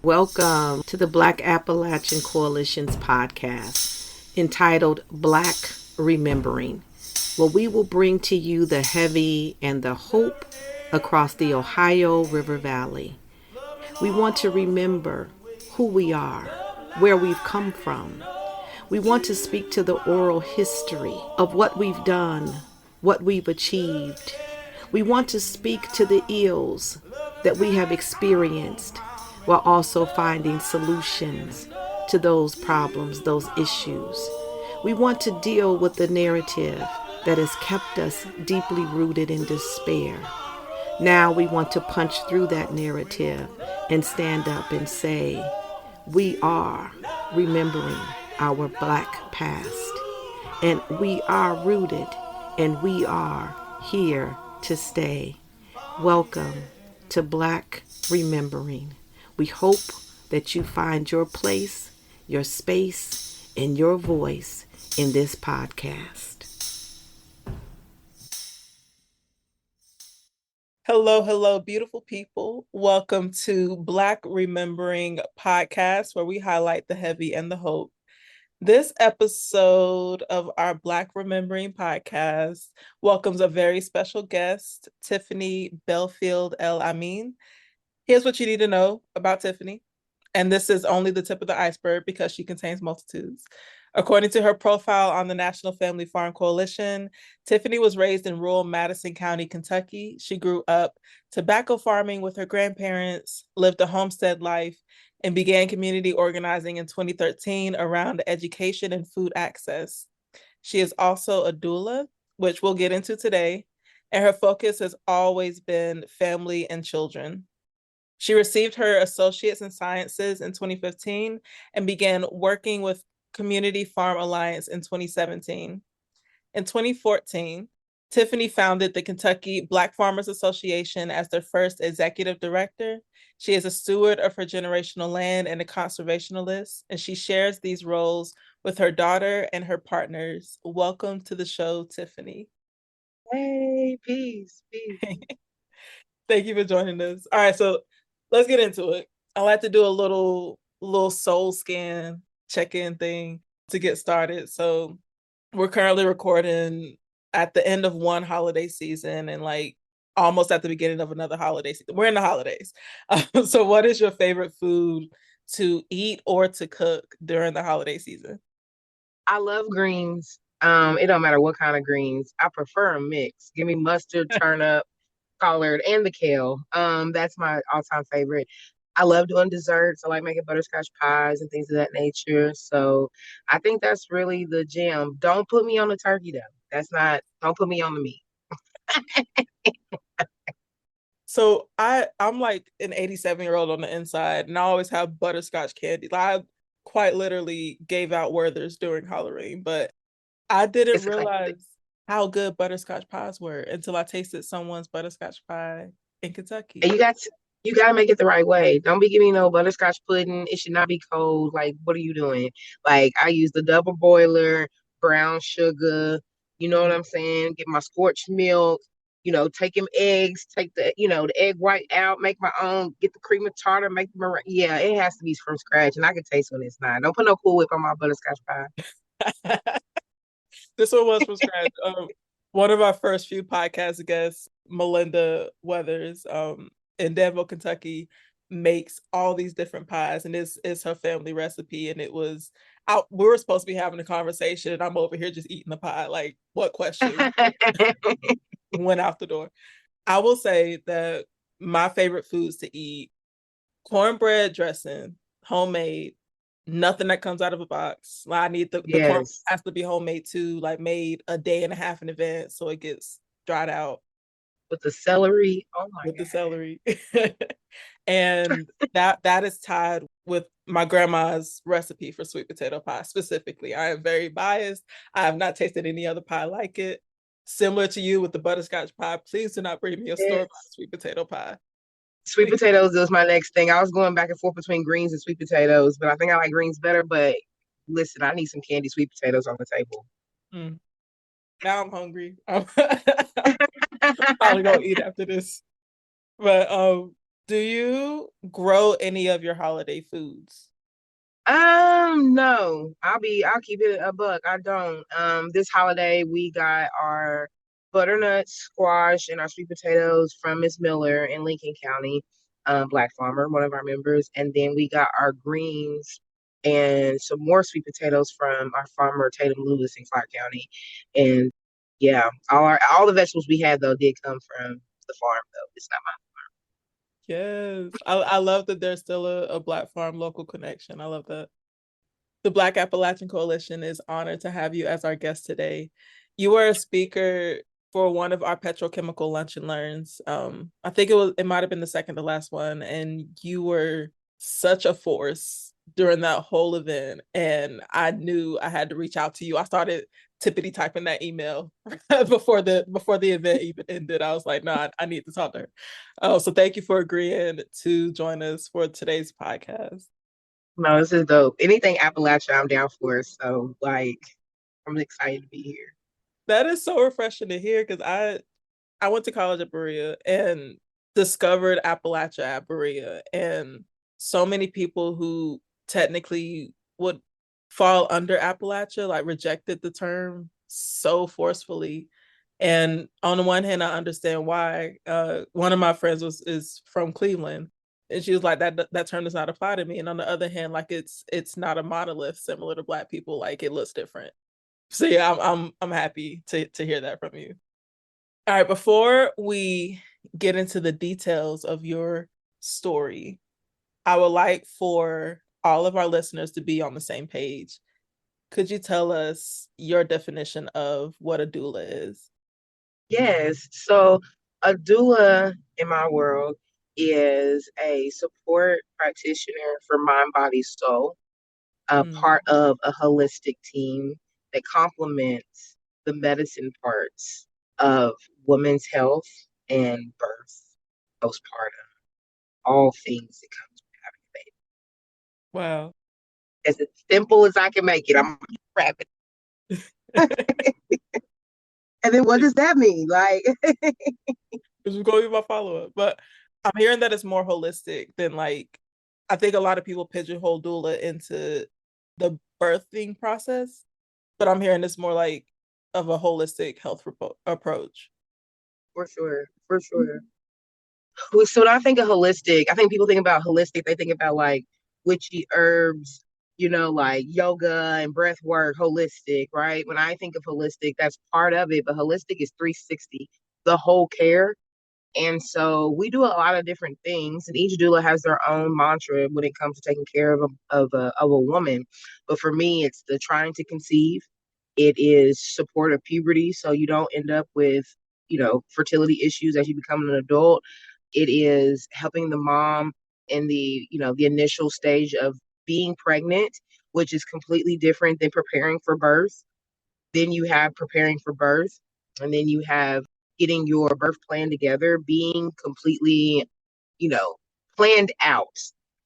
Welcome to the Black Appalachian Coalition's podcast entitled Black Remembering, where we will bring to you the heavy and the hope across the Ohio River Valley. We want to remember who we are, where we've come from. We want to speak to the oral history of what we've done, what we've achieved. We want to speak to the ills that we have experienced while also finding solutions to those problems, those issues. We want to deal with the narrative that has kept us deeply rooted in despair. Now we want to punch through that narrative and stand up and say, we are remembering our Black past, and we are rooted, and we are here to stay. Welcome to Black Remembering. We hope that you find your place, your space, and your voice in this podcast. Hello, beautiful people. Welcome to Black Remembering podcast, where we highlight the heavy and the hope. This episode of our Black Remembering podcast welcomes a very special guest, Tiffany Bellfield El-Amin. Here's what you need to know about Tiffany. And this is only the tip of the iceberg because she contains multitudes. According to her profile on the National Family Farm Coalition, Tiffany was raised in rural Madison County, Kentucky. She grew up tobacco farming with her grandparents, lived a homestead life, and began community organizing in 2013 around education and food access. She is also a doula, which we'll get into today, and her focus has always been family and children. She received her Associates in Sciences in 2015 and began working with Community Farm Alliance in 2017. In 2014, Tiffany founded the Kentucky Black Farmers Association as their first executive director. She is a steward of her generational land and a conservationalist, and she shares these roles with her daughter and her partners. Welcome to the show, Tiffany. Hey, peace. Thank you for joining us. All right, so let's get into it. I like to do a little soul scan check-in thing to get started. So we're currently recording at the end of one holiday season and like almost at the beginning of another holiday season. We're in the holidays. So what is your favorite food to eat or to cook during the holiday season? I love greens. It don't matter what kind of greens. I prefer a mix. Give me mustard, turnip, collard, and the kale. That's my all-time favorite. I love doing desserts. I like making butterscotch pies and things of that nature. So I think that's really the jam. Don't put me on the turkey though. Don't put me on the meat. So I'm like an 87-year-old on the inside, and I always have butterscotch candy. I quite literally gave out Werther's during Halloween, but I didn't realize how good butterscotch pies were until I tasted someone's butterscotch pie in Kentucky. And you got to make it the right way. Don't be giving me no butterscotch pudding. It should not be cold. Like, what are you doing? Like, I use the double boiler, brown sugar. You know what I'm saying? Get my scorched milk. Take them eggs. Take the egg white out. Make my own. Get the cream of tartar. Make them. Yeah, it has to be from scratch, and I can taste when it's not. Don't put no Cool Whip on my butterscotch pie. This one was from scratch. One of our first few podcast guests, Melinda Weathers, in Danville, Kentucky, makes all these different pies, and this is her family recipe. And it was out. We were supposed to be having a conversation, and I'm over here just eating the pie. Like, what question? Went out the door. I will say that my favorite foods to eat: cornbread dressing, homemade. Nothing that comes out of a box. I need the corn has to be homemade too, like made a day and a half in advance so it gets dried out. With the celery. Oh my With God. the celery. And that is tied with my grandma's recipe for sweet potato pie specifically. I am very biased. I have not tasted any other pie like it. Similar to you with the butterscotch pie, please do not bring me a store-bought sweet potato pie. Sweet potatoes is my next thing. I was going back and forth between greens and sweet potatoes, but I think I like greens better. But listen, I need some candy sweet potatoes on the table. Now I'm hungry. I'm probably gonna eat after this. But Do you grow any of your holiday foods? No, I'll keep it a buck. I don't. This holiday we got our butternut squash and our sweet potatoes from Miss Miller in Lincoln County, Black Farmer, one of our members, and then we got our greens and some more sweet potatoes from our farmer Tatum Lewis in Clark County, and yeah, all the vegetables we had though did come from the farm though. It's not Yes. I love that there's still a Black farm local connection. I love that. The Black Appalachian Coalition is honored to have you as our guest today. You were a speaker for one of our petrochemical lunch and learns. I think it might have been the second to last one, and you were such a force during that whole event. And I knew I had to reach out to you. I started tippity typing that email before the event even ended. I was like, no, I need to talk to her. So thank you for agreeing to join us for today's podcast. No, this is dope. Anything Appalachia, I'm down for. So, like, I'm excited to be here. That is so refreshing to hear because I went to college at Berea and discovered Appalachia at Berea, and so many people who technically would fall under Appalachia like rejected the term so forcefully. And on the one hand, I understand why. One of my friends is from Cleveland, and she was like, that term does not apply to me. And on the other hand, like it's not a monolith similar to Black people. Like it looks different. So yeah, I'm happy to hear that from you. All right, before we get into the details of your story, I would like for all of our listeners to be on the same page. Could you tell us your definition of what a doula is? Yes. So, a doula in my world is a support practitioner for mind, body, soul, a Mm. part of a holistic team that complements the medicine parts of women's health and birth, postpartum, all things that comes with having a baby. Wow. As simple as I can make it, I'm rapping. And then what does that mean? Like, This is going to be my follow-up. But I'm hearing that it's more holistic than like, I think a lot of people pigeonhole doula into the birthing process, but I'm hearing it's more like of a holistic health approach. for sure, for sure. So when I think of holistic, I think people think about holistic, they think about like witchy herbs, like yoga and breath work, holistic, right? When I think of holistic, that's part of it, but holistic is 360, the whole care. And so we do a lot of different things, and each doula has their own mantra when it comes to taking care of a woman. But for me, it's the trying to conceive. It is support of puberty, so you don't end up with fertility issues as you become an adult. It is helping the mom in the initial stage of being pregnant, which is completely different than preparing for birth. Then you have preparing for birth, and then you have getting your birth plan together, being completely, you know, planned out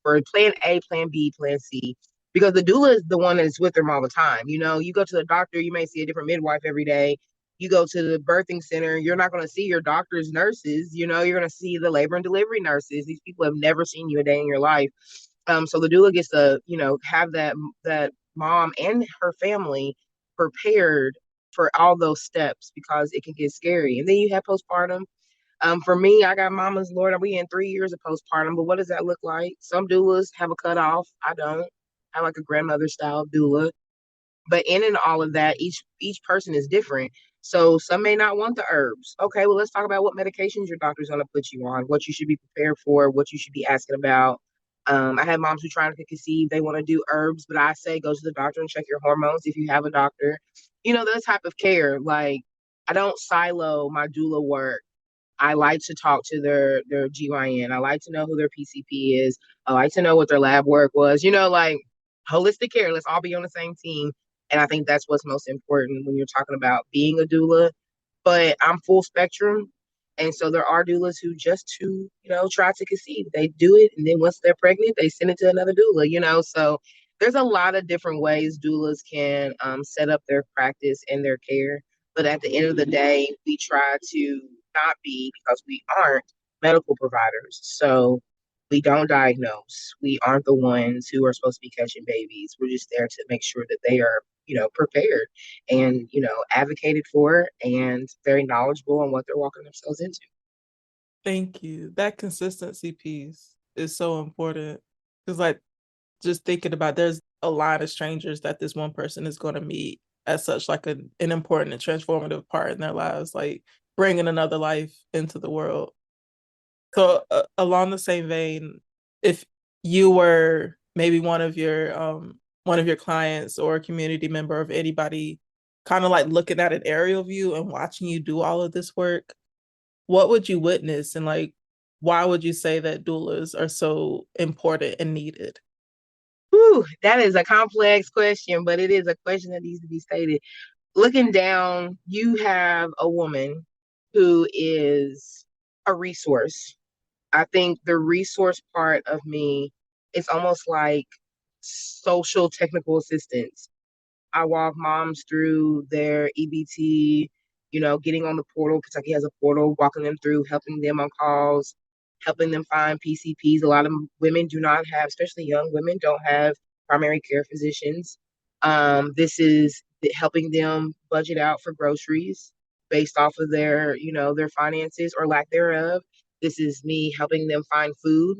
for plan A, plan B, plan C. Because the doula is the one that's with them all the time. You go to the doctor, you may see a different midwife every day. You go to the birthing center, you're not going to see your doctor's nurses. You're going to see the labor and delivery nurses. These people have never seen you a day in your life. So the doula gets to, have that mom and her family prepared for all those steps because it can get scary. And then you have postpartum. For me, I got mama's Lord. We in 3 years of postpartum, but what does that look like? Some doulas have a cutoff. I don't. I like a grandmother style doula. But in all of that, each person is different. So some may not want the herbs. Okay, well, let's talk about what medications your doctor's going to put you on, what you should be prepared for, what you should be asking about. I have moms who trying to conceive, they want to do herbs, but I say go to the doctor and check your hormones if you have a doctor. That type of care. Like, I don't silo my doula work. I like to talk to their GYN. I like to know who their PCP is. I like to know what their lab work was. Like holistic care. Let's all be on the same team. And I think that's what's most important when you're talking about being a doula. But I'm full spectrum. And so there are doulas who try to conceive. They do it. And then once they're pregnant, they send it to another doula. So there's a lot of different ways doulas can set up their practice and their care. But at the end of the day, we try to not be, because we aren't medical providers. So We don't diagnose. We aren't the ones who are supposed to be catching babies. We're just there to make sure that they are, prepared and, advocated for and very knowledgeable on what they're walking themselves into. Thank you. That consistency piece is so important. Because, like, just thinking about there's a line of strangers that this one person is going to meet as such, like an important and transformative part in their lives, like bringing another life into the world. So along the same vein, if you were maybe one of your clients or a community member of anybody kind of like looking at an aerial view and watching you do all of this work, what would you witness, and like why would you say that doulas are so important and needed? Whew, that is a complex question, but it is a question that needs to be stated. Looking down, you have a woman who is a resource. I think the resource part of me is almost like social technical assistance. I walk moms through their EBT, getting on the portal. Kentucky has a portal, walking them through, helping them on calls, helping them find PCPs. A lot of women do not have, especially young women, don't have primary care physicians. This is helping them budget out for groceries based off of their finances or lack thereof. This is me helping them find food.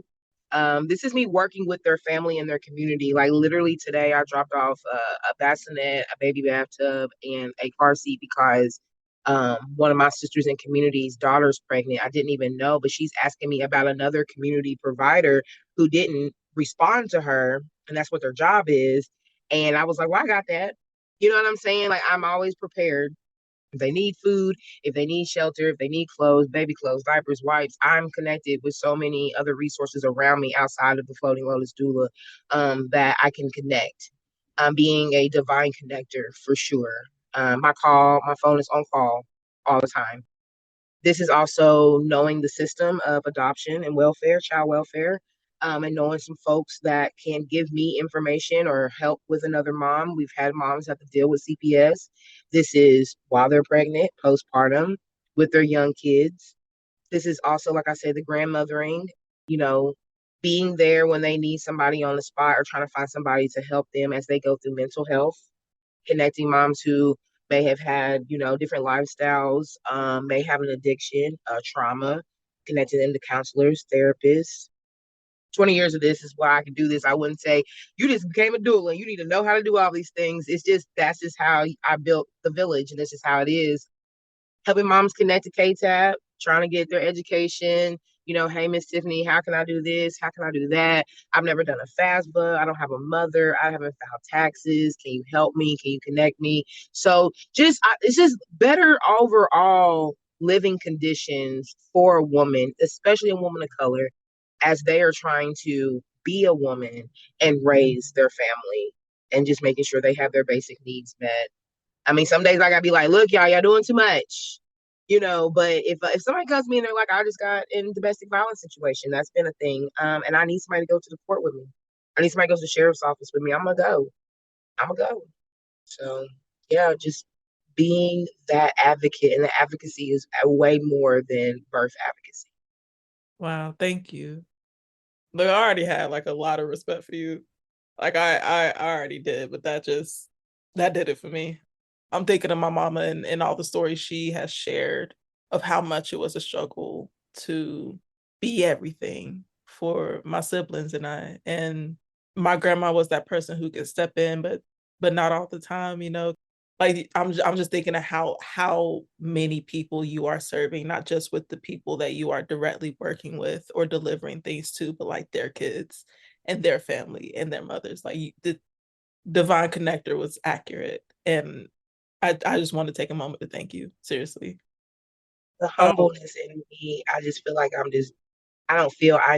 This is me working with their family and their community. Like literally today, I dropped off a bassinet, a baby bathtub, and a car seat because one of my sisters in community's daughter's pregnant. I didn't even know, but she's asking me about another community provider who didn't respond to her, and that's what their job is. And I was like, well, I got that. You know what I'm saying? Like I'm always prepared. If they need food, if they need shelter, if they need clothes, baby clothes, diapers, wipes, I'm connected with so many other resources around me outside of the Floating Lotus doula that I can connect. I'm being a divine connector for sure. My phone is on call all the time. This is also knowing the system of adoption and welfare, child welfare, and knowing some folks that can give me information or help with another mom. We've had moms have to deal with CPS. This is while they're pregnant, postpartum, with their young kids. This is also, like I said, the grandmothering, you know, being there when they need somebody on the spot or trying to find somebody to help them as they go through mental health, connecting moms who may have had, different lifestyles, may have an addiction, trauma, connecting them to counselors, therapists. 20 years of this is why I can do this. I wouldn't say you just became a doula and you need to know how to do all these things. It's just that's just how I built the village, and this is how it is. Helping moms connect to KTAP, trying to get their education. Hey, Miss Tiffany, how can I do this? How can I do that? I've never done a FAFSA. I don't have a mother. I haven't filed taxes. Can you help me? Can you connect me? So it's just better overall living conditions for a woman, especially a woman of color, as they are trying to be a woman and raise their family and just making sure they have their basic needs met. I mean, some days I gotta be like, look, y'all doing too much, But if somebody comes to me and they're like, I just got in a domestic violence situation, that's been a thing, and I need somebody to go to the court with me. I need somebody to go to the sheriff's office with me. I'm gonna go. I'm gonna go. So yeah, just being that advocate, and the advocacy is way more than birth advocacy. Wow, thank you. Look, I already had like a lot of respect for you. Like I already did, but that did it for me. I'm thinking of my mama and all the stories she has shared of how much it was a struggle to be everything for my siblings and I. And my grandma was that person who could step in, but not all the time. Like I'm just thinking of how many people you are serving, not just with the people that you are directly working with or delivering things to, but like their kids and their family and their mothers. Like the divine connector was accurate, and I just want to take a moment to thank you, seriously. The Oh humbleness in me, I just feel like I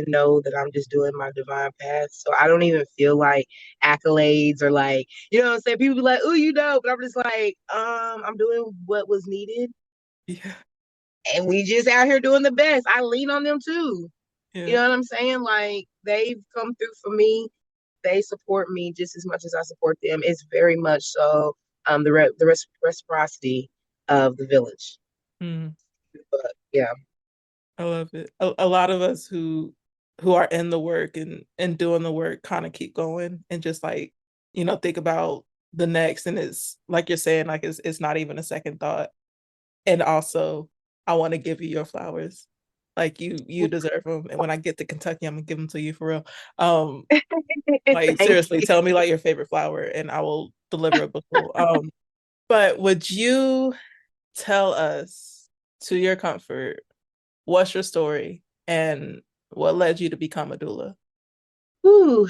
know that I'm just doing my divine path. So I don't even feel like accolades or like, what I'm saying? People be like, oh, but I'm just like, I'm doing what was needed. yeah, And we just out here doing the best. I lean on them too. You yeah. know what I'm saying? Like they've come through for me. They support me just as much as I support them. It's very much so the reciprocity of the village. Mm, But yeah. I love it. A lot of us who are in the work and doing the work kind of keep going and just like, think about the next. And it's like you're saying, like it's not even a second thought. And also, I want to give you your flowers. Like you deserve them. And when I get to Kentucky, I'm gonna give them to you for real. Like Thank seriously, you. tell me like your favorite flower and I will deliver a bushel. But would you tell us, to your comfort, what's your story and what led you to become a doula? Whew.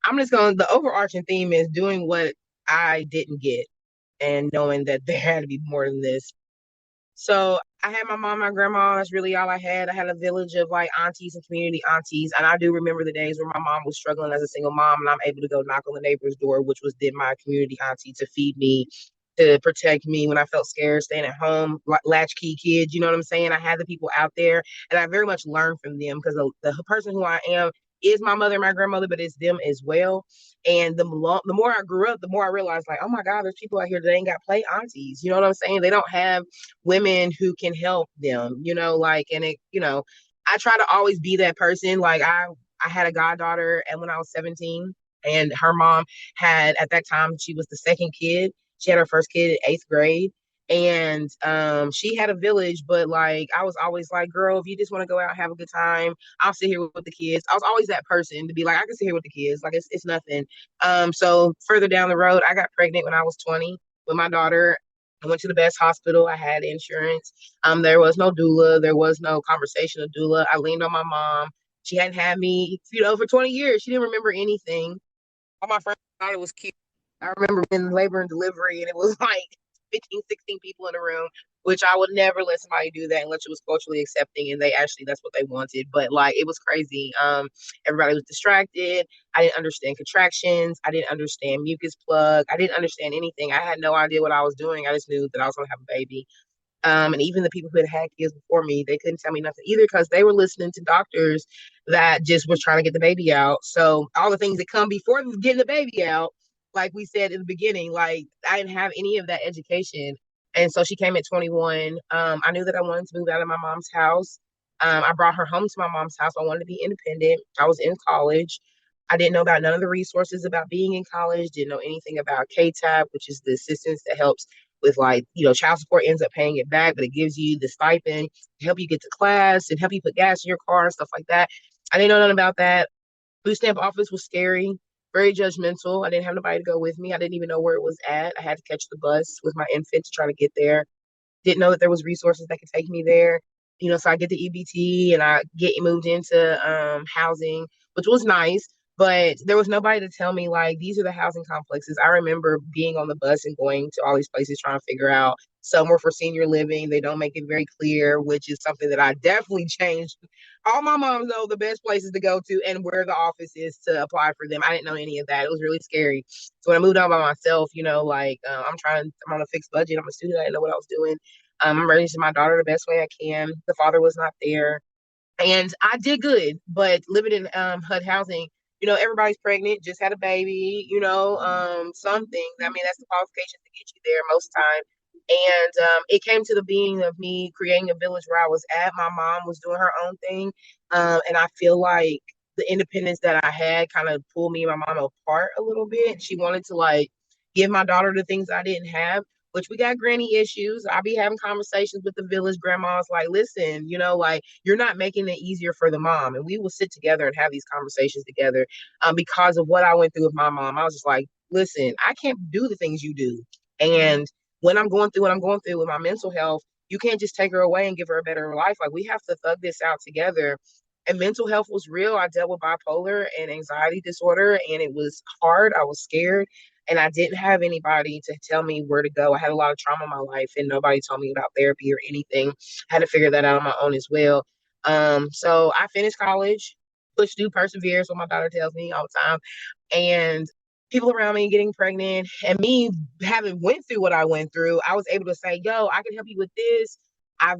The overarching theme is doing what I didn't get and knowing that there had to be more than this. So I had my mom, my grandma. That's really all I had. I had a village of like aunties and community aunties. And I do remember the days where my mom was struggling as a single mom and I'm able to go knock on the neighbor's door, which was then my community auntie, to feed me, to protect me when I felt scared, staying at home, latchkey kids, you know what I'm saying? I had the people out there and I very much learned from them because the person who I am is my mother and my grandmother, but it's them as well. And the more I grew up, the more I realized, like, oh my God, there's people out here that ain't got play aunties. You know what I'm saying? They don't have women who can help them, like, and I try to always be that person. Like I had a goddaughter and when I was 17 and her mom had, at that time, she was the second kid. She had her first kid in 8th grade. And she had a village, but like I was always like, girl, if you just want to go out and have a good time, I'll sit here with the kids. I was always that person to be like, I can sit here with the kids. Like it's nothing. So further down the road, I got pregnant when I was 20 with my daughter. I went to the best hospital. I had insurance. There was no doula. There was no conversation of doula. I leaned on my mom. She hadn't had me, for 20 years. She didn't remember anything. All my friends thought it was cute. I remember being in labor and delivery, and it was like 15, 16 people in the room, which I would never let somebody do that unless it was culturally accepting and that's what they wanted. But like it was crazy. Everybody was distracted. I didn't understand contractions. I didn't understand mucus plug. I didn't understand anything. I had no idea what I was doing. I just knew that I was gonna have a baby. And even the people who had kids before me, they couldn't tell me nothing either because they were listening to doctors that just was trying to get the baby out. So all the things that come before getting the baby out, like we said in the beginning, like I didn't have any of that education. And so she came at 21. I knew that I wanted to move out of my mom's house. I brought her home to my mom's house. I wanted to be independent. I was in college. I didn't know about none of the resources about being in college, didn't know anything about KTAB, which is the assistance that helps with like, child support ends up paying it back, but it gives you the stipend to help you get to class and help you put gas in your car and stuff like that. I didn't know nothing about that. Food stamp office was scary, very judgmental. I didn't have nobody to go with me. I didn't even know where it was at. I had to catch the bus with my infant to try to get there. Didn't know that there was resources that could take me there. So I get the EBT and I get moved into housing, which was nice. But there was nobody to tell me like these are the housing complexes. I remember being on the bus and going to all these places trying to figure out. Some were for senior living. They don't make it very clear, which is something that I definitely changed. All my moms know the best places to go to and where the office is to apply for them. I didn't know any of that. It was really scary. So when I moved out by myself, I'm on a fixed budget. I'm a student. I didn't know what I was doing. I'm raising my daughter the best way I can. The father was not there. And I did good, but living in HUD housing, everybody's pregnant, just had a baby, something. I mean, that's the qualifications to get you there most time. And it came to the being of me creating a village where I was at. My mom was doing her own thing. And I feel like the independence that I had kind of pulled me and my mom apart a little bit. She wanted to like give my daughter the things I didn't have, which we got granny issues. I'll be having conversations with the village grandmas like, listen, like you're not making it easier for the mom. And we will sit together and have these conversations together because of what I went through with my mom. I was just like, listen, I can't do the things you do. And when I'm going through what I'm going through with my mental health, you can't just take her away and give her a better life. Like we have to thug this out together. And mental health was real. I dealt with bipolar and anxiety disorder, and it was hard. I was scared and I didn't have anybody to tell me where to go. I had a lot of trauma in my life and nobody told me about therapy or anything. I had to figure that out on my own as well. So I finished college, push through, persevere, is what my daughter tells me all the time. And people around me getting pregnant and me having went through what I went through, I was able to say, yo, I can help you with this. I'm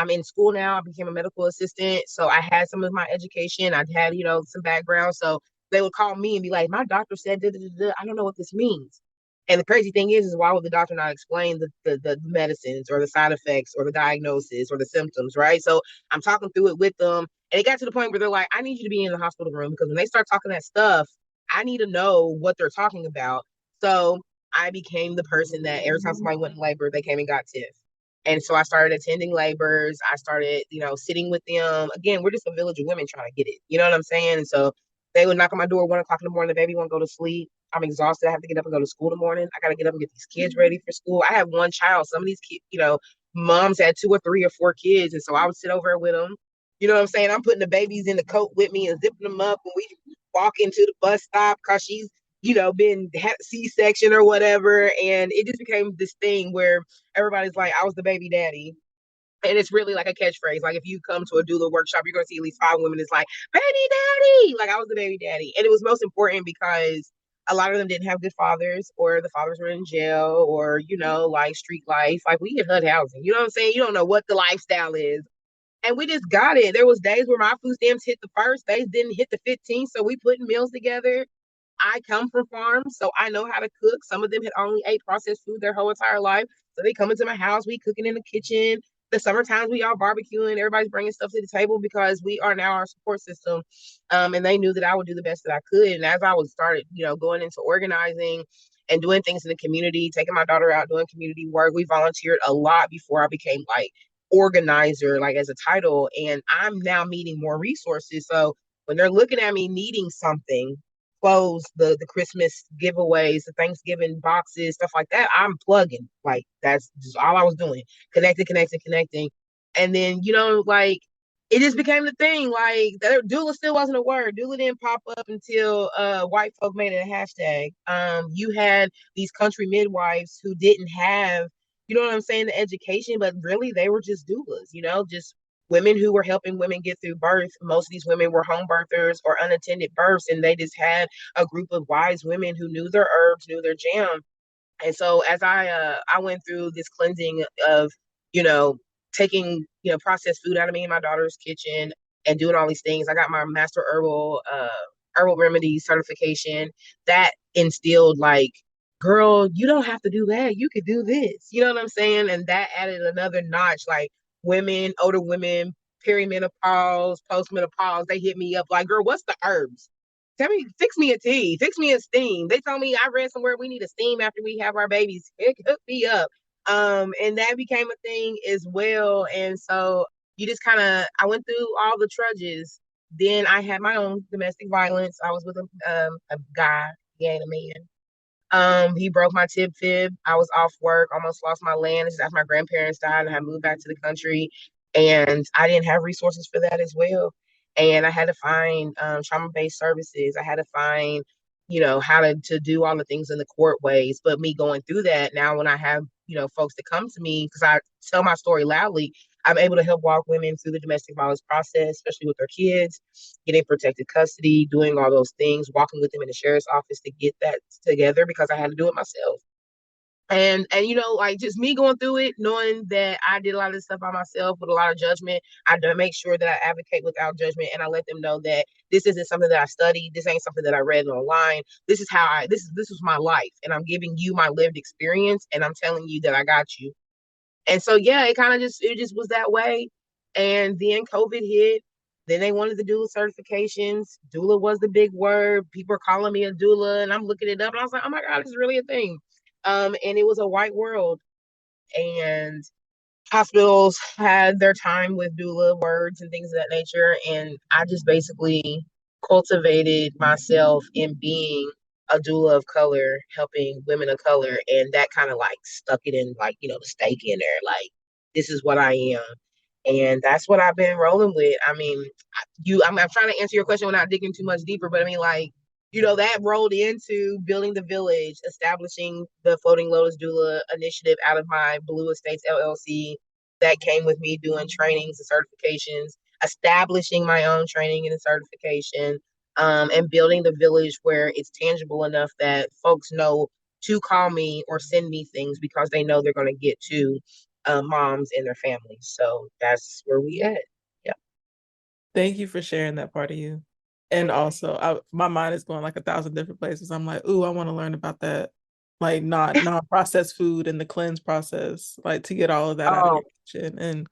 in school now. I became a medical assistant. So I had some of my education. I'd had, some background. So they would call me and be like, my doctor said, da, da, da, da. I don't know what this means. And the crazy thing is why would the doctor not explain the medicines or the side effects or the diagnosis or the symptoms, right? So I'm talking through it with them. And it got to the point where they're like, I need you to be in the hospital room because when they start talking that stuff, I need to know what they're talking about. So I became the person that every time somebody went in labor, they came and got Tiff. And so I started attending labors. I started, sitting with them. Again, we're just a village of women trying to get it. You know what I'm saying? And so they would knock on my door 1 o'clock in the morning. The baby won't go to sleep. I'm exhausted. I have to get up and go to school in the morning. I got to get up and get these kids ready for school. I have one child. Some of these kids, moms had 2 or 3 or 4 kids. And so I would sit over with them. You know what I'm saying? I'm putting the babies in the coat with me and zipping them up when we walk into the bus stop because she's, been C-section or whatever. And it just became this thing where everybody's like, I was the baby daddy. And it's really like a catchphrase. Like if you come to a doula workshop, you're going to see at least 5 women. It's like, baby daddy. Like I was the baby daddy. And it was most important because a lot of them didn't have good fathers or the fathers were in jail or, like street life. Like we get HUD housing. You know what I'm saying? You don't know what the lifestyle is. And we just got it. There was days where my food stamps hit the first, days didn't hit the 15th. So we putting meals together. I come from farms, so I know how to cook. Some of them had only ate processed food their whole entire life. So they come into my house, we cooking in the kitchen. The summer times we all barbecuing, everybody's bringing stuff to the table because we are now our support system. And they knew that I would do the best that I could. And as I was started, going into organizing and doing things in the community, taking my daughter out, doing community work, we volunteered a lot before I became like organizer, like as a title. And I'm now meeting more resources. So when they're looking at me needing something, clothes, the Christmas giveaways, the Thanksgiving boxes, stuff like that, I'm plugging. Like that's just all I was doing. Connecting. And then, like it just became the thing. Like doula still wasn't a word. Doula didn't pop up until white folk made it a hashtag. You had these country midwives who didn't have, you know what I'm saying, the education, but really they were just doulas, just women who were helping women get through birth. Most of these women were home birthers or unattended births, and they just had a group of wise women who knew their herbs, knew their jam. And so as I went through this cleansing of, you know, taking, processed food out of me and my daughter's kitchen and doing all these things, I got my master herbal remedy certification that instilled like, girl, you don't have to do that. You could do this. You know what I'm saying? And that added another notch. Like women, older women, perimenopause, postmenopause, they hit me up like, girl, what's the herbs? Tell me, fix me a tea, fix me a steam. They told me I read somewhere we need a steam after we have our babies. Hook me up. And that became a thing as well. And so you just kind of, I went through all the trudges. Then I had my own domestic violence. I was with a guy, he ain't a man. He broke my tib fib. I was off work, almost lost my land. This is after my grandparents died and I moved back to the country. And I didn't have resources for that as well. And I had to find trauma-based services. I had to find, how to do all the things in the court ways. But me going through that now when I have, folks that come to me, because I tell my story loudly, I'm able to help walk women through the domestic violence process, especially with their kids, getting protected custody, doing all those things, walking with them in the sheriff's office to get that together because I had to do it myself. And like just me going through it, knowing that I did a lot of this stuff by myself with a lot of judgment, I do make sure that I advocate without judgment, and I let them know that this isn't something that I studied, this ain't something that I read online. This is how this is my life, and I'm giving you my lived experience, and I'm telling you that I got you. And so, yeah, it just was that way. And then COVID hit. Then they wanted to do certifications. Doula was the big word. People are calling me a doula, and I'm looking it up, and I was like, oh my God, this is really a thing. And it was a white world, and hospitals had their time with doula words and things of that nature. And I just basically cultivated myself in being a doula of color, helping women of color. And that kind of like stuck it in, like, the stake in there. Like, this is what I am. And that's what I've been rolling with. I mean, I'm trying to answer your question without digging too much deeper, but I mean, like, that rolled into building the village, establishing the Floating Lotus Doula initiative out of my Blue Estates LLC. That came with me doing trainings and certifications, establishing my own training and certification, and building the village where it's tangible enough that folks know to call me or send me things because they know they're going to get to moms and their families. So that's where we at. Yeah. Thank you for sharing that part of you. And also, my mind is going like 1,000 different places. I'm like, ooh, I want to learn about that like non-processed food and the cleanse process, like to get all of that out of Oh, your kitchen. And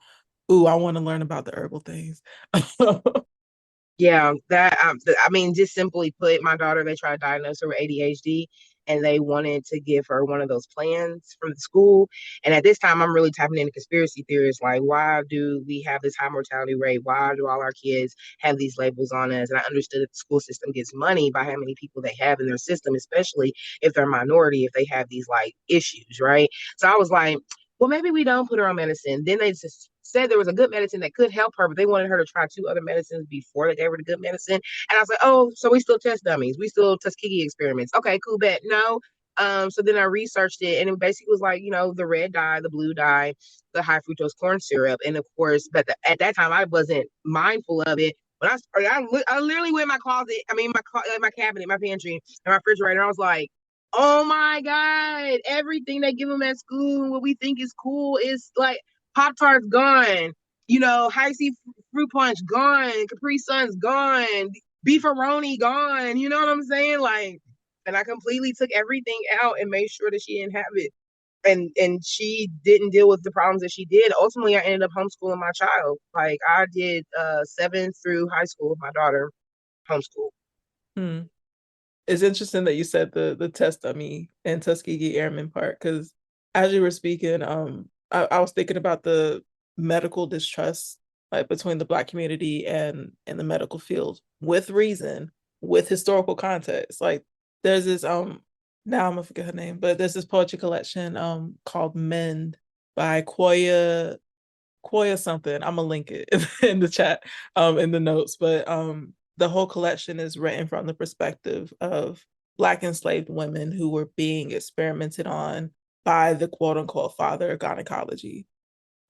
ooh, I want to learn about the herbal things. yeah, I mean, just simply put, my daughter, they tried to diagnose her with ADHD, and they wanted to give her one of those plans from the school. And at this time, I'm really tapping into conspiracy theories, like, why do we have this high mortality rate? Why do all our kids have these labels on us? And I understood that the school system gets money by how many people they have in their system, especially if they're a minority, if they have these like issues, right? So I was like, well, maybe we don't put her on medicine. Then they just said there was a good medicine that could help her, but they wanted her to try two other medicines before they gave her the good medicine. And I was like, oh, so we still test dummies. We still Tuskegee experiments. Okay, cool, bet. No. So then I researched it, and it basically was like, the red dye, the blue dye, the high fructose corn syrup. And of course, but at that time, I wasn't mindful of it. But I literally went in my closet, my cabinet, my pantry, and my refrigerator. I was like, oh my God, everything they give them at school, what we think is cool is like Pop Tarts gone, High C fruit punch gone, Capri Sun's gone, beefaroni gone. You know what I'm saying? Like, and I completely took everything out and made sure that she didn't have it. And she didn't deal with the problems that she did. Ultimately, I ended up homeschooling my child. Like I did 7th through high school with my daughter, homeschool. Hmm. It's interesting that you said the test dummy and Tuskegee Airmen part, because as you were speaking, I was thinking about the medical distrust like between the Black community and the medical field, with reason, with historical context. Like there's this now I'm gonna forget her name, but there's this poetry collection called Mend by Koya something. I'm gonna link it in the chat, in the notes. But the whole collection is written from the perspective of Black enslaved women who were being experimented on by the quote unquote father of gynecology.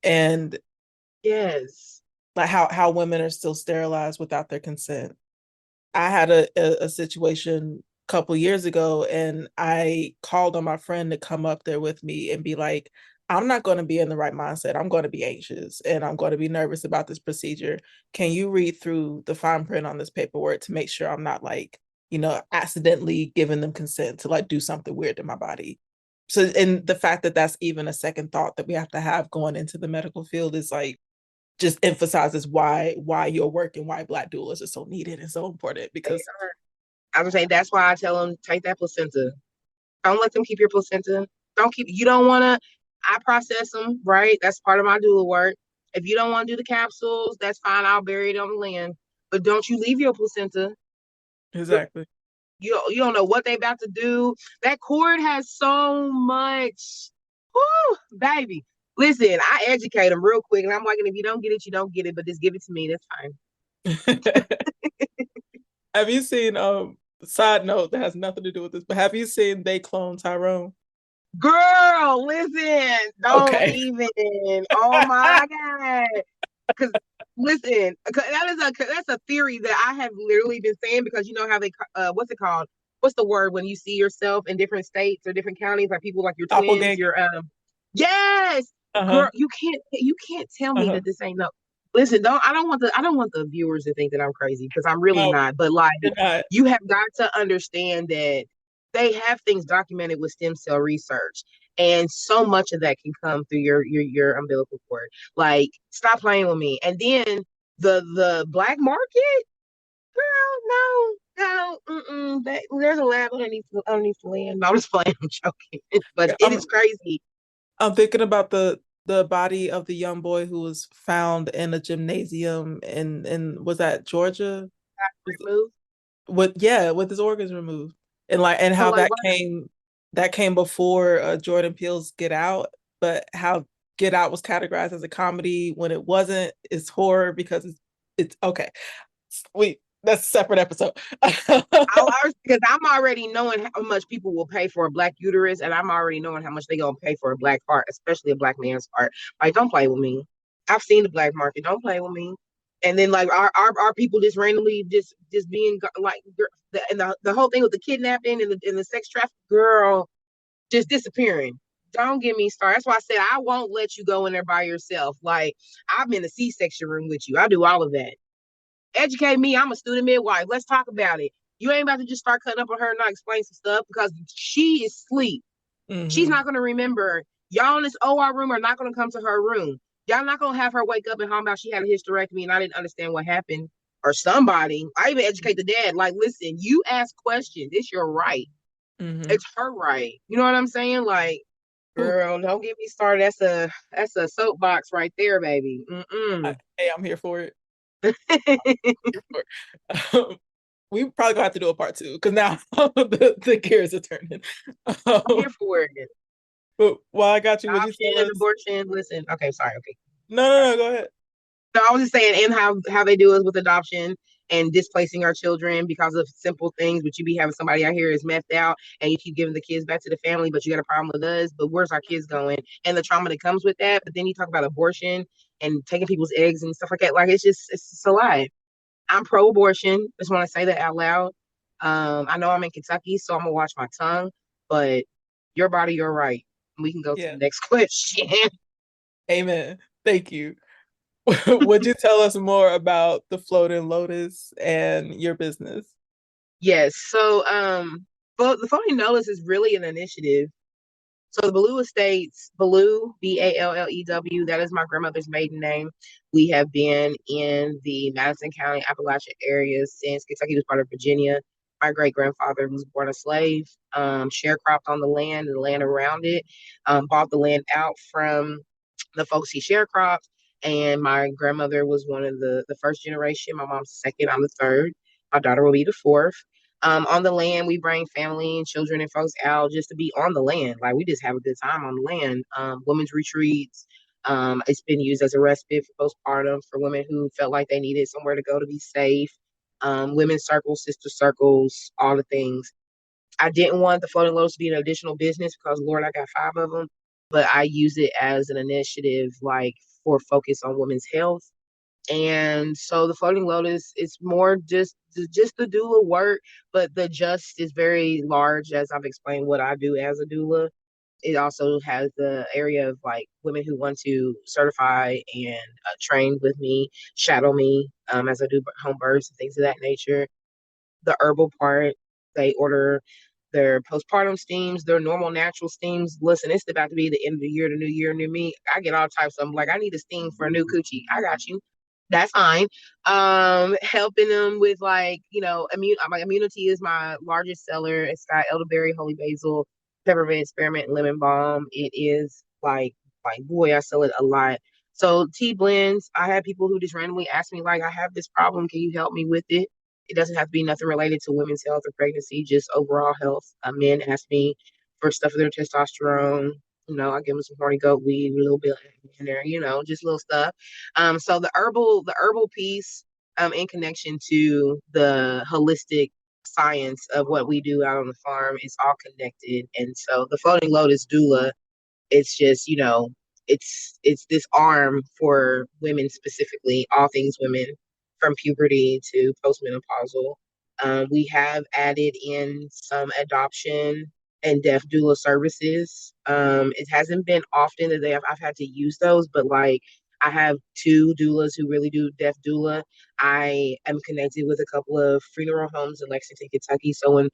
And Yes. like how women are still sterilized without their consent. I had a situation a couple years ago, and I called on my friend to come up there with me and be like, I'm not going to be in the right mindset. I'm going to be anxious and I'm going to be nervous about this procedure. Can you read through the fine print on this paperwork to make sure I'm not like, accidentally giving them consent to like do something weird to my body? So, and the fact that that's even a second thought that we have to have going into the medical field is like, just emphasizes why your work and why Black doulas are so needed and so important. Because I was saying that's why I tell them take that placenta. Don't let them keep your placenta. You don't want to. I process them, right? That's part of my doula work. If you don't want to do the capsules, that's fine. I'll bury it on the land. But don't you leave your placenta. exactly. You don't know what they about to do. That cord has so much. Whoo, baby. Listen, I educate them real quick, and I'm like, if you don't get it, you don't get it. But just give it to me. That's fine. Have you seen side note that has nothing to do with this, but have you seen They Clone Tyrone? Girl, listen, don't Okay. even. Oh my God. Because listen, that's a theory that I have literally been saying because you know how they what's it called? What's the word when you see yourself in different states or different counties, like people like your twins, Doppelganger. your yes, Uh-huh. girl, you can't tell me Uh-huh. that this ain't no. Listen, I don't want the viewers to think that I'm crazy because I'm really No, not. But like, you're not. you have got to understand that they have things documented with stem cell research, and so much of that can come through your umbilical cord. Like, stop playing with me. And then the black market, girl, no, there's a lab underneath the land. No, I'm just playing. I'm joking, but Yeah, it is crazy. I'm thinking about the body of the young boy who was found in a gymnasium in was that Georgia? Was Move. with his organs removed, and like and So how like, that came before Jordan Peele's Get Out, but how Get Out was categorized as a comedy when it wasn't. It's horror because it's okay. We That's a separate episode. because I'm already knowing how much people will pay for a black uterus, and I'm already knowing how much they're gonna pay for a black heart, especially a black man's heart. Like, don't play with me. I've seen the black market. Don't play with me. And then like our people just randomly just being like and the whole thing with the kidnapping and the sex trafficking, girl, just disappearing. Don't get me started. That's why I said I won't let you go in there by yourself. Like, I'm in the C-section room with you. I do all of that. Educate me. I'm a student midwife. Let's talk about it. You ain't about to just start cutting up on her and not explain some stuff because she is asleep. She's Mm-hmm. not going to remember. Y'all in this OR room are not going to come to her room. Y'all not going to have her wake up and how about she had a hysterectomy and I didn't understand what happened. Or somebody, I even educate the dad. Like, listen, you ask questions. It's your right. Mm-hmm. It's her right. You know what I'm saying? Like, Ooh, girl, don't get me started. That's a soapbox right there, baby. Mm-mm. hey, I'm here for it. I'm Here for it. We probably gonna have to do a part two because now the gears are turning. here for it. But while I got you, would you tell Adoption, us? abortion. Listen, okay, sorry, okay. No, no, no. Go ahead. So I was just saying, and how they do it with adoption and displacing our children because of simple things. But you be having somebody out here is methed out, and you keep giving the kids back to the family, but you got a problem with us. But where's our kids going? And the trauma that comes with that. But then you talk about abortion and taking people's eggs and stuff like that. Like it's a lie. I'm pro-abortion. Just want to say that out loud. I know I'm in Kentucky, so I'm gonna watch my tongue. But your body, your right. We can go to Yeah. the next question. Amen. Thank you. Would you tell us more about the Floating Lotus and your business? Yes. So, but the Floating Lotus is really an initiative. So the Ballou Estates, Ballou, Ballew, that is my grandmother's maiden name. We have been in the Madison County, Appalachian area since Kentucky was part of Virginia. My great grandfather was born a slave, sharecropped on the land and the land around it, bought the land out from the folks he sharecropped. And my grandmother was one of the first generation. My mom's the second. I'm the third. My daughter will be the fourth. On the land, we bring family and children and folks out just to be on the land. Like we just have a good time on the land. Women's retreats. It's been used as a respite for postpartum for women who felt like they needed somewhere to go to be safe. Women's circles, sister circles, all the things. I didn't want the Floating Lotus to be an additional business because Lord, I got five of them. But I use it as an initiative, like for focus on women's health. And so the Floating Lotus is more just the doula work, but the just is very large, as I've explained what I do as a doula. It also has the area of like women who want to certify and train with me, shadow me as I do home births and things of that nature. The herbal part, they order their postpartum steams, their normal natural steams. Listen, it's about to be the end of the year, the new year, new me. I get all types of them. Like, I need a steam for a new coochie. I got you. That's fine. Helping them with like, my immunity is my largest seller. It's got elderberry, holy basil, peppermint, spearmint, and lemon balm. It is like boy, I sell it a lot. So tea blends, I have people who just randomly ask me, like, I have this problem. Can you help me with it? It doesn't have to be nothing related to women's health or pregnancy, just overall health. Men ask me for stuff for their testosterone. I give them some horny goat weed, a little bit in there, just little stuff. So the herbal piece, in connection to the holistic science of what we do out on the farm is all connected. And so the Floating Lotus doula, it's just, it's this arm for women specifically, all things women from puberty to postmenopausal. We have added in some adoption and deaf doula services. It hasn't been often that I've had to use those, but like I have two doulas who really do deaf doula. I am connected with a couple of funeral homes in Lexington, Kentucky. So when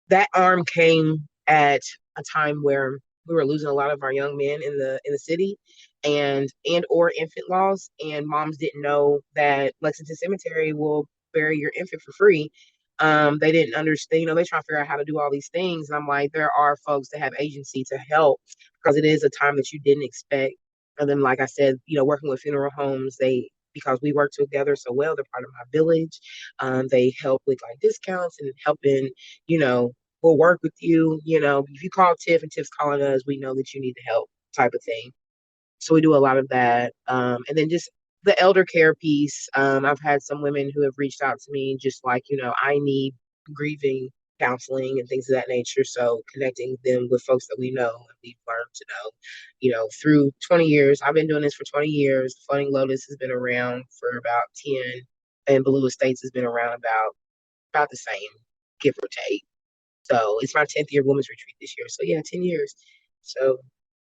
that arm came at a time where we were losing a lot of our young men in the city and or infant loss, and moms didn't know that Lexington Cemetery will bury your infant for free. They didn't understand, they try to figure out how to do all these things. And I'm like, there are folks that have agency to help because it is a time that you didn't expect. And then, like I said, working with funeral homes, because we work together so well, they're part of my village. They help with like discounts and helping, you know, we'll work with you. If you call Tiff and Tiff's calling us, we know that you need the help type of thing. So we do a lot of that. And then just the elder care piece. I've had some women who have reached out to me just like, I need grieving counseling and things of that nature. So connecting them with folks that we know and we've learned to know, through 20 years. I've been doing this for 20 years. Floating Lotus has been around for about 10, and Blue Estates has been around about the same, give or take. So it's my 10th year women's retreat this year. So yeah, 10 years. So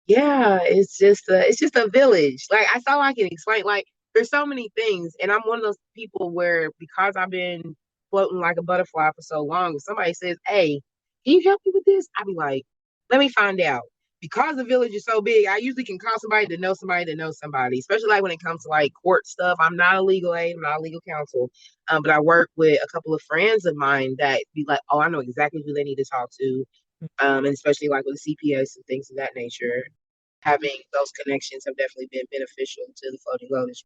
yeah, it's just a village. Like that's all I can explain. Like there's so many things. And I'm one of those people where because I've been floating like a butterfly for so long, if somebody says, hey, can you help me with this? I'd be like, Let me find out. Because the village is so big, I usually can call somebody that knows somebody that knows somebody, especially like when it comes to like court stuff. I'm not a legal aid, I'm not a legal counsel, but I work with a couple of friends of mine that be like, oh, I know exactly who they need to talk to, and especially like with the CPS and things of that nature. Having those connections have definitely been beneficial to the Floating Lotus.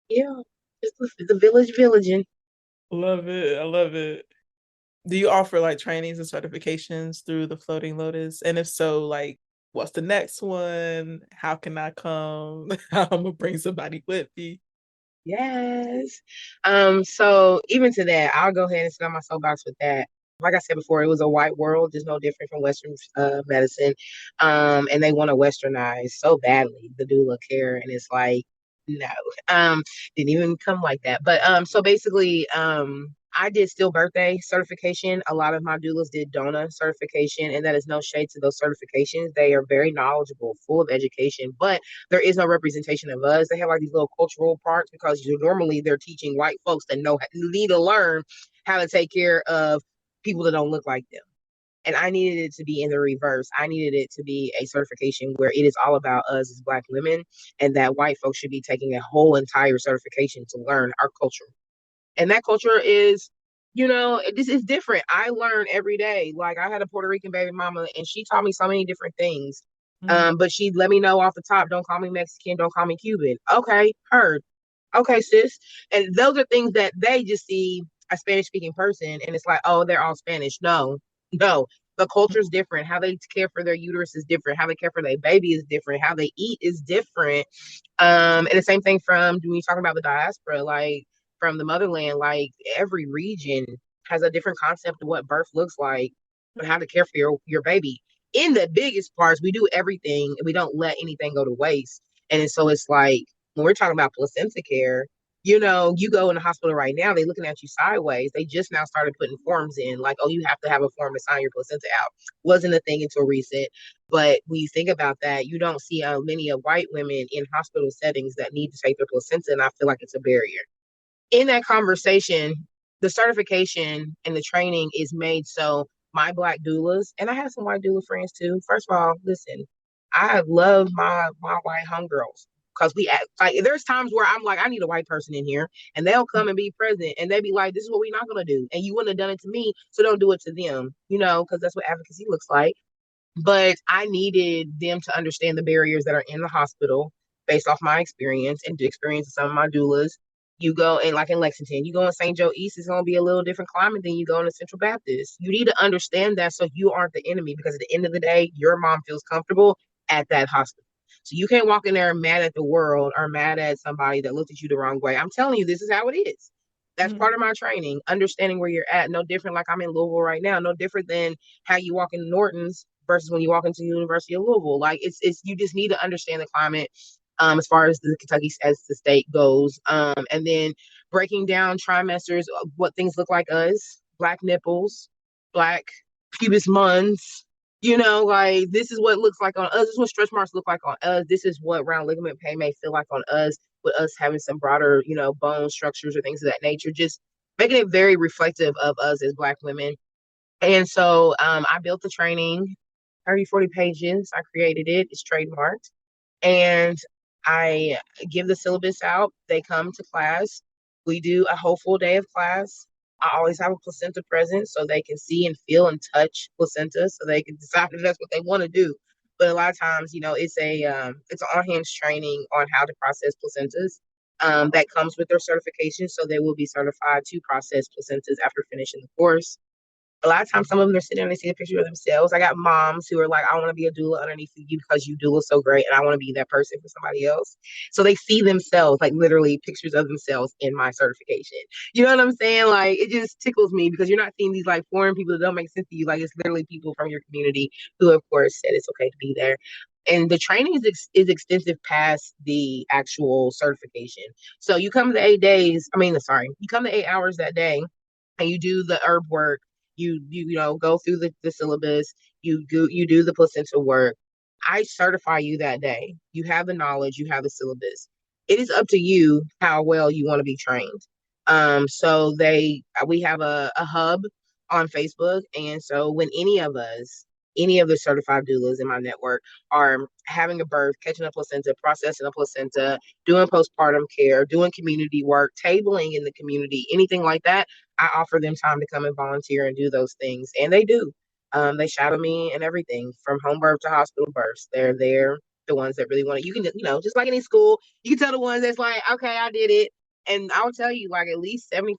Yeah, it's the village villaging. Love it. I love it. Do you offer like trainings and certifications through the Floating Lotus? And if so, like, what's the next one? How can I come? I'm gonna bring somebody with me. Yes. So even to that, I'll go ahead and sit on my soapbox with that. Like I said before, it was a white world, just no different from Western medicine. And they want to westernize so badly the doula care, and it's like, no, didn't even come like that. But so basically, I did still birthday certification. A lot of my doulas did DONA certification, and that is no shade to those certifications. They are very knowledgeable, full of education, but there is no representation of us. They have like these little cultural parts because normally they're teaching white folks that need to learn how to take care of people that don't look like them. And I needed it to be in the reverse. I needed it to be a certification where it is all about us as Black women, and that white folks should be taking a whole entire certification to learn our culture. And that culture is, this is different. I learn every day. Like I had a Puerto Rican baby mama, and she taught me so many different things. But she let me know off the top, don't call me Mexican, don't call me Cuban. Okay, heard. Okay, sis. And those are things that they just see a Spanish speaking person, and it's like, oh, they're all Spanish. No, no. The culture is different. How they care for their uterus is different. How they care for their baby is different. How they eat is different. And the same thing from when you talk about the diaspora, like from the motherland, like every region has a different concept of what birth looks like and how to care for your baby. In the biggest parts, we do everything and we don't let anything go to waste. And so it's like when we're talking about placenta care, you go in the hospital right now, they're looking at you sideways. They just now started putting forms in, like, oh, you have to have a form to sign your placenta out. Wasn't a thing until recent. But when you think about that, you don't see many of white women in hospital settings that need to take their placenta, and I feel like it's a barrier. In that conversation, the certification and the training is made so my Black doulas, and I have some white doula friends too. First of all, listen, I love my white homegirls because we act like there's times where I'm like, I need a white person in here, and they'll come and be present, and they be like, this is what we're not gonna do, and you wouldn't have done it to me, so don't do it to them, because that's what advocacy looks like. But I needed them to understand the barriers that are in the hospital based off my experience and the experience of some of my doulas. You go and like in Lexington, you go in St. Joe East, it's going to be a little different climate than you go in the Central Baptist. You need to understand that so you aren't the enemy, because at the end of the day, your mom feels comfortable at that hospital. So you can't walk in there mad at the world or mad at somebody that looked at you the wrong way. I'm telling you, this is how it is. That's part of my training, understanding where you're at. No different, like I'm in Louisville right now, no different than how you walk in Norton's versus when you walk into the University of Louisville. Like it's you just need to understand the climate as far as the Kentucky as the state goes. And then breaking down trimesters, what things look like us, Black nipples, Black pubis mons, like this is what it looks like on us. This is what stretch marks look like on us. This is what round ligament pain may feel like on us, with us having some broader, bone structures or things of that nature. Just making it very reflective of us as Black women. And so I built the training, 30, 40 pages. I created it. It's trademarked. And I give the syllabus out. They come to class. We do a whole full day of class. I always have a placenta present so they can see and feel and touch placenta so they can decide if that's what they want to do. But a lot of times, it's an on-hands training on how to process placentas that comes with their certification. So they will be certified to process placentas after finishing the course. A lot of times, some of them are sitting there and they see a picture of themselves. I got moms who are like, I want to be a doula underneath you because you doula so great, and I want to be that person for somebody else. So they see themselves, like literally pictures of themselves in my certification. You know what I'm saying? Like, it just tickles me because you're not seeing these like foreign people that don't make sense to you. Like, it's literally people from your community who, of course, said it's okay to be there. And the training is extensive past the actual certification. So you come to 8 days. You come to 8 hours that day, and you do the herb work. You go through the syllabus, you do the placenta work. I certify you that day. You have the knowledge, you have the syllabus. It is up to you how well you want to be trained. So we have a hub on Facebook, and so when any of us any of the certified doulas in my network are having a birth, catching a placenta, processing a placenta, doing postpartum care, doing community work, tabling in the community, anything like that. I offer them time to come and volunteer and do those things. And they do. They shadow me and everything from home birth to hospital births. They're there. The ones that really want to, you can, just like any school, you can tell the ones that's like, okay, I did it. And I'll tell you, like, at least 75%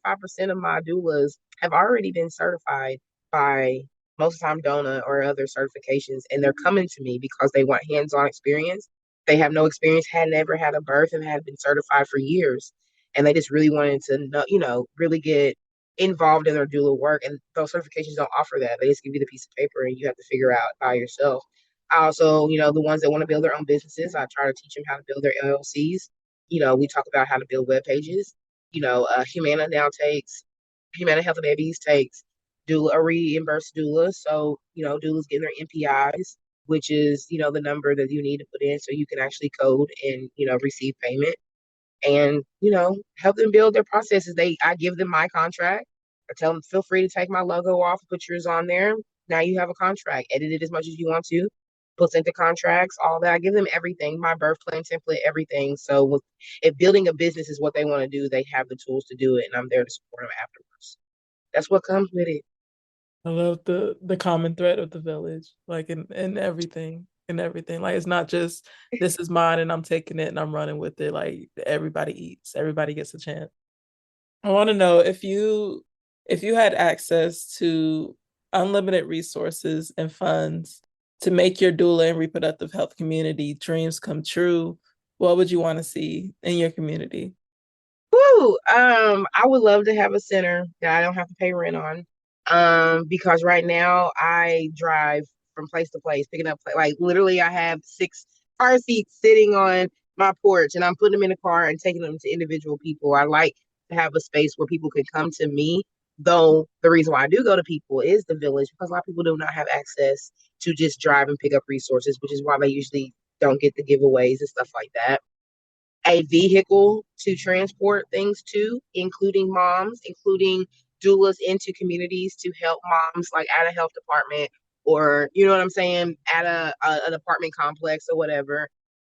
of my doulas have already been certified by most of the time DONA or other certifications. And they're coming to me because they want hands-on experience. They have no experience, had never had a birth, and had been certified for years. And they just really wanted to know, really get involved in their doula work. And those certifications don't offer that. They just give you the piece of paper and you have to figure out by yourself. I also, the ones that want to build their own businesses, I try to teach them how to build their LLCs. We talk about how to build web pages. Humana Health and Babies takes doula, a reimbursed doula. So, doulas getting their MPIs, which is, the number that you need to put in so you can actually code and, receive payment and, help them build their processes. I give them my contract. I tell them, feel free to take my logo off, put yours on there. Now you have a contract, edit it as much as you want to, placenta contracts, all that. I give them everything, my birth plan template, everything. So if building a business is what they want to do, they have the tools to do it. And I'm there to support them afterwards. That's what comes with it. I love the common thread of the village, like in everything, Like it's not just this is mine and I'm taking it and I'm running with it. Like everybody eats, everybody gets a chance. I want to know if you had access to unlimited resources and funds to make your doula and reproductive health community dreams come true, what would you want to see in your community? Woo! I would love to have a center that I don't have to pay rent on. Because right now I drive from place to place, picking up, like, literally I have 6 car seats sitting on my porch and I'm putting them in a car and taking them to individual people. I like to have a space where people can come to me, though the reason why I do go to people is the village, because a lot of people do not have access to just drive and pick up resources, which is why they usually don't get the giveaways and stuff like that. A vehicle to transport things to, including moms, including doulas into communities to help moms, like at a health department, or, you know what I'm saying, at an apartment complex or whatever.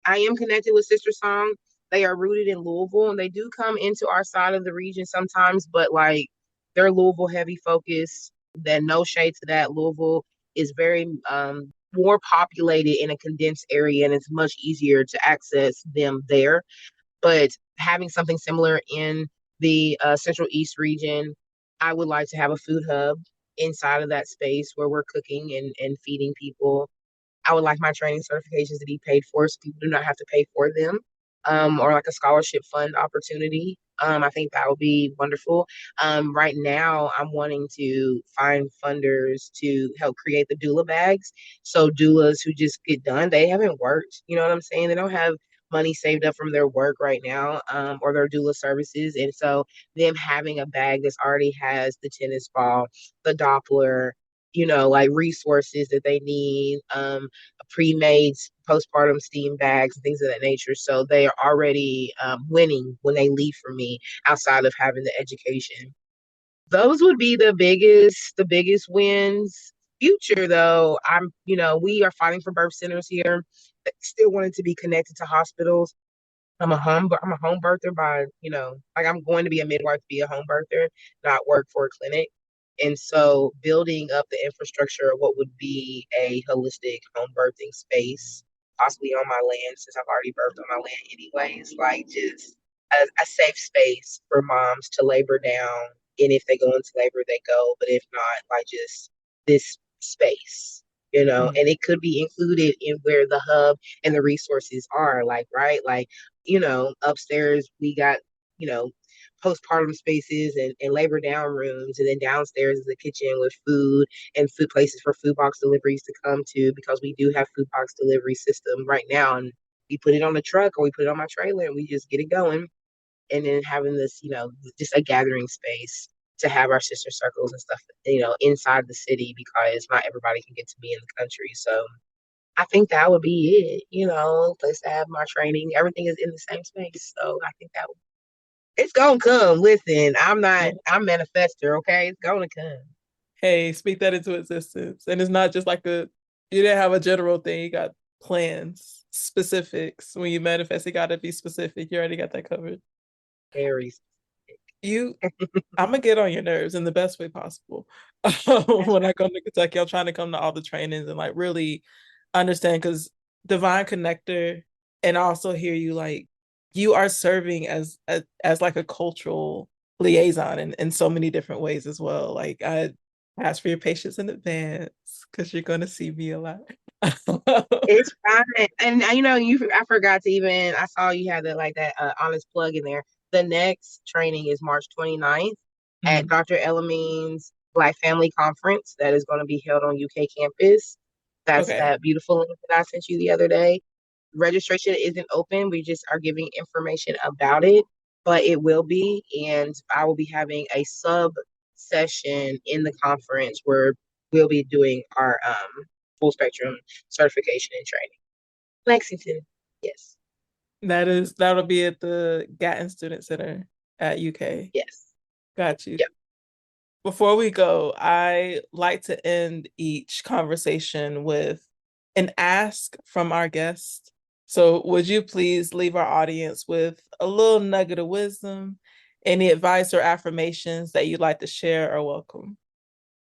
I am connected with Sister Song. They are rooted in Louisville and they do come into our side of the region sometimes, but like they're Louisville heavy focus. Then no shade to that. Louisville is very more populated in a condensed area and it's much easier to access them there. But having something similar in the Central East region, I would like to have a food hub inside of that space where we're cooking and feeding people. I would like my training certifications to be paid for so people do not have to pay for them, or like a scholarship fund opportunity. I think that would be wonderful. Right now, I'm wanting to find funders to help create the doula bags. So doulas who just get done, they haven't worked. You know what I'm saying? They don't have money saved up from their work right now, or their doula services. And so them having a bag that's already has the tennis ball, the Doppler, like resources that they need, pre-made postpartum steam bags and things of that nature. So they are already winning when they leave for me outside of having the education. Those would be the biggest wins. Future though, we are fighting for birth centers here. Still wanting to be connected to hospitals. I'm a home birther by, like I'm going to be a midwife to be a home birther, not work for a clinic. And so building up the infrastructure of what would be a holistic home birthing space, possibly on my land, since I've already birthed on my land anyways, like just a safe space for moms to labor down. And if they go into labor, they go. But if not, like just this space, and it could be included in where the hub and the resources are, like, right? Like, upstairs we got, you know, postpartum spaces and labor down rooms, and then downstairs is a kitchen with food and food places for food box deliveries to come to, because we do have food box delivery system right now, and we put it on the truck or we put it on my trailer and we just get it going. And then having this, just a gathering space to have our sister circles and stuff, inside the city, because not everybody can get to be in the country. So I think that would be it, place to have my training. Everything is in the same space. So I think it's gonna come. Listen, I'm manifester, okay? It's gonna come. Hey, speak that into existence. And it's not just like You didn't have a general thing. You got plans, specifics. When you manifest, it got to be specific. You already got that covered. Very. You, I'm gonna get on your nerves in the best way possible. That's When I come to Kentucky, I'm trying to come to all the trainings and like really understand because divine connector, and also hear you like you are serving as like a cultural liaison in so many different ways as well. Like I ask for your patience in advance because you're gonna see me a lot. it's fine. And I forgot to even I saw you had that honest plug in there. The next training is March 29th at Mhm. Dr. Elamine's Black Family Conference that is going to be held on UK campus. That's Okay. that beautiful link that I sent you the other day. Registration isn't open. We just are giving information about it, but it will be. And I will be having a sub session in the conference where we'll be doing our full spectrum certification and training. Lexington, yes, That'll be at the Gatton Student Center at UK. yes, Got you. yep. Before we go, I like to end each conversation with an ask from our guest. So, would you please leave our audience with a little nugget of wisdom, any advice or affirmations that you'd like to share or welcome?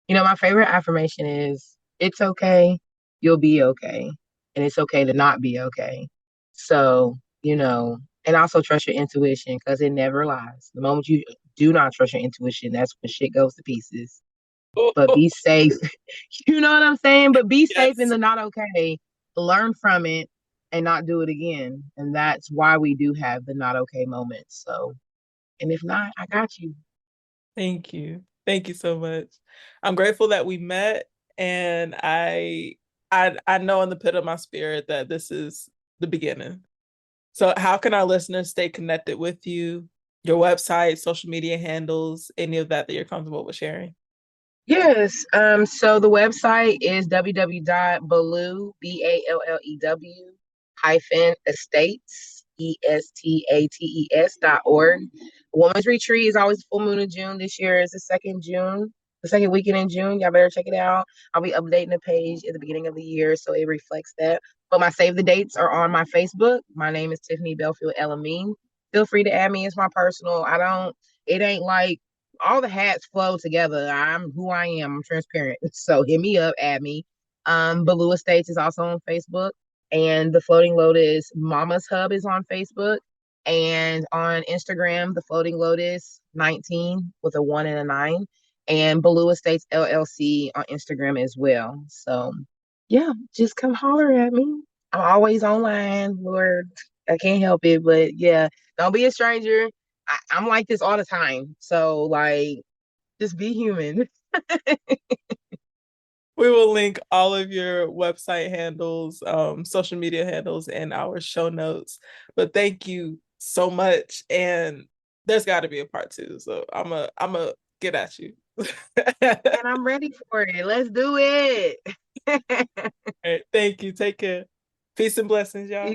My favorite affirmation is it's okay, you'll be okay, and it's okay to not be okay. So, and also trust your intuition because it never lies. The moment you do not trust your intuition, that's when shit goes to pieces. But be safe. You know what I'm saying? But be safe in Yes. the not okay. Learn from it and not do it again. And that's why we do have the not okay moments. So, and if not, I got you. Thank you. Thank you so much. I'm grateful that we met, and I know in the pit of my spirit that this is the beginning. So how can our listeners stay connected with you, your website, social media handles, any of that you're comfortable with sharing? Yes. So the website is www.ballew, BALLEW estates, ESTATES.org. Women's Retreat is always full moon of June. This year is the second June, the second weekend in June. Y'all better check it out. I'll be updating the page at the beginning of the year, so it reflects that. But my save the dates are on my Facebook. My name is Tiffany Bellfield Elamine. Feel free to add me as my personal. It ain't like all the hats flow together. I'm who I am. I'm transparent. So hit me up, add me. Baloo Estates is also on Facebook. And the Floating Lotus Mama's Hub is on Facebook. And on Instagram, the Floating Lotus 19 with a 1 and a 9. And Baloo Estates LLC on Instagram as well. So yeah, just come holler at me. I'm always online, Lord. I can't help it. But yeah, don't be a stranger. I'm like this all the time. So like just be human. We will link all of your website handles, social media handles in our show notes. But thank you so much. And there's got to be a part two. So I'm a get at you. And I'm ready for it. Let's do it. All right, thank you. Take care. Peace and blessings, y'all.